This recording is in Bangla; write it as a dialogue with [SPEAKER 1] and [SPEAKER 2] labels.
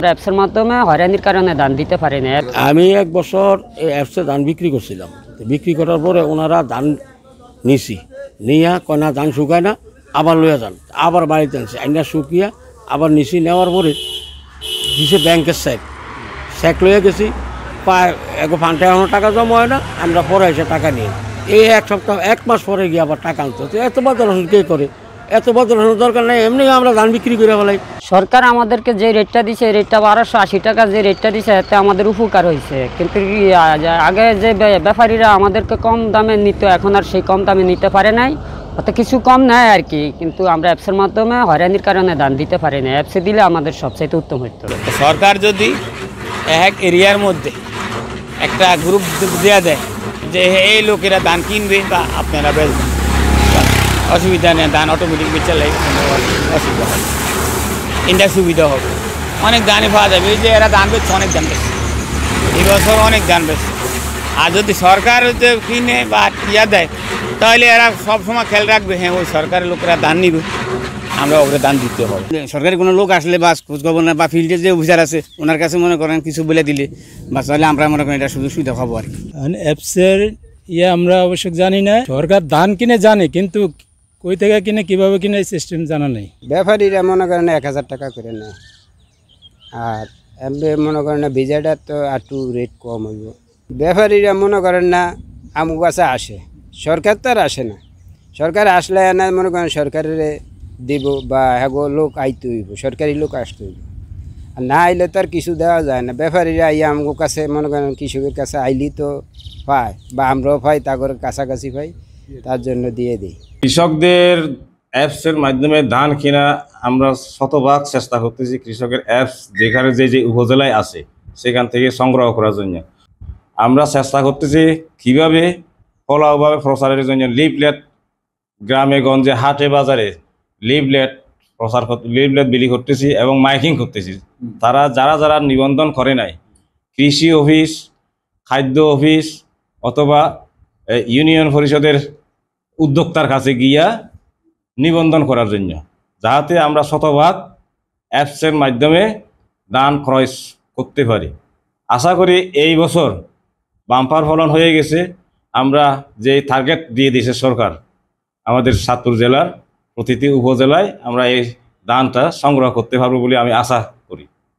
[SPEAKER 1] আমরা অ্যাপসের মাধ্যমে হয়রানির কারণে দান দিতে পারি না।
[SPEAKER 2] আমি 1 বছর এই অ্যাপসে ধান বিক্রি করছিলাম। বিক্রি করার পরে ওনারা ধান নিছি, নিয়া কয়না ধান শুকায় না, আবার লইয়া যান, আবার বাড়িতে আনছে, আইনা শুকিয়া আবার নিছি। নেওয়ার পরে দিছে ব্যাংকের চেক লইয়া গেছি, প্রায় 1 টাকা জমা হয় না, আমরা পরে এসে টাকা নিয়ে এই 1 সপ্তাহ 1 মাস পরে গিয়ে আবার টাকা আনতে হচ্ছে। এত বাজার কে করে? এত বাজার দরকার নেই, এমনি আমরা ধান বিক্রি করে ফেলাই।
[SPEAKER 1] সরকার আমাদেরকে যে রেটটা দিছে, এই রেটটা 1280 টাকা যে রেটটা দিছে, এতে আমাদের উপকার হয়েছে। কিন্তু আগে যে ব্যাপারীরা আমাদেরকে কম দামে নিত, এখন আর সেই কম দামে নিতে পারে নাই, অত কিছু কম নেয় আর কি। কিন্তু আমরা অ্যাপসের মাধ্যমে হয়রানির কারণে দান দিতে পারি না। অ্যাপসে দিলে আমাদের সবচাইতে উত্তম হতো।
[SPEAKER 3] সরকার যদি এক এরিয়ার মধ্যে একটা গ্রুপ দেওয়া দেয় যে এই লোকেরা ধান কিনবে বা আপনারা বেচবেন, অসুবিধা নেই, ধান অটোমেটিক বেচালে অসুবিধা হবে, এটা সুবিধা হবে। অনেক ধানই পাওয়া যাবে। এই যে এরা ধান বেচছে, অনেক ধান বেচছে, এই বছর অনেক ধান বেচছে। আর যদি সরকার কিনে বা ইয়া দেয়, তাহলে এরা সবসময় খেয়াল রাখবে, হ্যাঁ ওই সরকারের লোকেরা ধান নিবে, আমরা ওপরে দান দিতে হবে।
[SPEAKER 4] সরকারি কোনো লোক আসলে বা খোঁজখবর না, বা ফিল্ডে যে অফিসার আছে ওনার কাছে মনে করেন কিছু বলে দিলে বা তাহলে আমরা মনে করেন এটা সুযোগ সুবিধা পাবো আর কি।
[SPEAKER 5] অ্যাপসের আমরা অবশ্য জানি না। সরকার ধান কিনে জানে, কিন্তু কই থেকে কিনে, কিভাবে কিনে, এই সিস্টেম জানা নেই।
[SPEAKER 6] ব্যাপারীরা মনে করেন 1000 টাকা করে নেয়, আর এমনি মনে করেন না ভিজাটা তো একটু রেট কম হইব। ব্যাপারীরা মনে করেন না আমার কাছে আসে, সরকার তো আর আসে না। সরকার আসলে না মনে করেন সরকারের দিব বা হ্যাগো লোক আইতে হইব, সরকারি লোক আসতে হইব। আর না আইলে তো আর কিছু দেওয়া যায় না। ব্যাপারীরা আইয়া আমার কাছে মনে করেন কৃষকের কাছে আইলি তো পায়, বা আমরাও পাই, তাগর কাছাকাছি পাই, তার জন্য দিয়ে দিই।
[SPEAKER 7] কৃষকদের অ্যাপসের মাধ্যমে ধান কেনা আমরা শতভাগ চেষ্টা করতেছি। কৃষকের অ্যাপস যেখানে যে উপজেলায় আছে সেখান থেকে সংগ্রহ করার জন্য আমরা চেষ্টা করতেছি কীভাবে ফলাভাবে প্রচারের জন্য লিফলেট গ্রামে গঞ্জে হাটে বাজারে লিফলেট বিলি করতেছি এবং মাইকিং করতেছি। তারা যারা নিবন্ধন করে নাই, কৃষি অফিস, খাদ্য অফিস অথবা ইউনিয়ন পরিষদের উদ্যোক্তার কাছে গিয়া নিবন্ধন করার জন্য, যাতে আমরা শতভাগ অ্যাপসের মাধ্যমে ধান ক্রয় করতে পারি। আশা করি এই বছর বাম্পার ফলন হয়ে গেছে। আমরা যে টার্গেট দিয়ে দিয়েছে সরকার, আমাদের সাতপুর জেলার প্রতিটি উপজেলায় আমরা এই ধানটা সংগ্রহ করতে পারবো বলে আমি আশা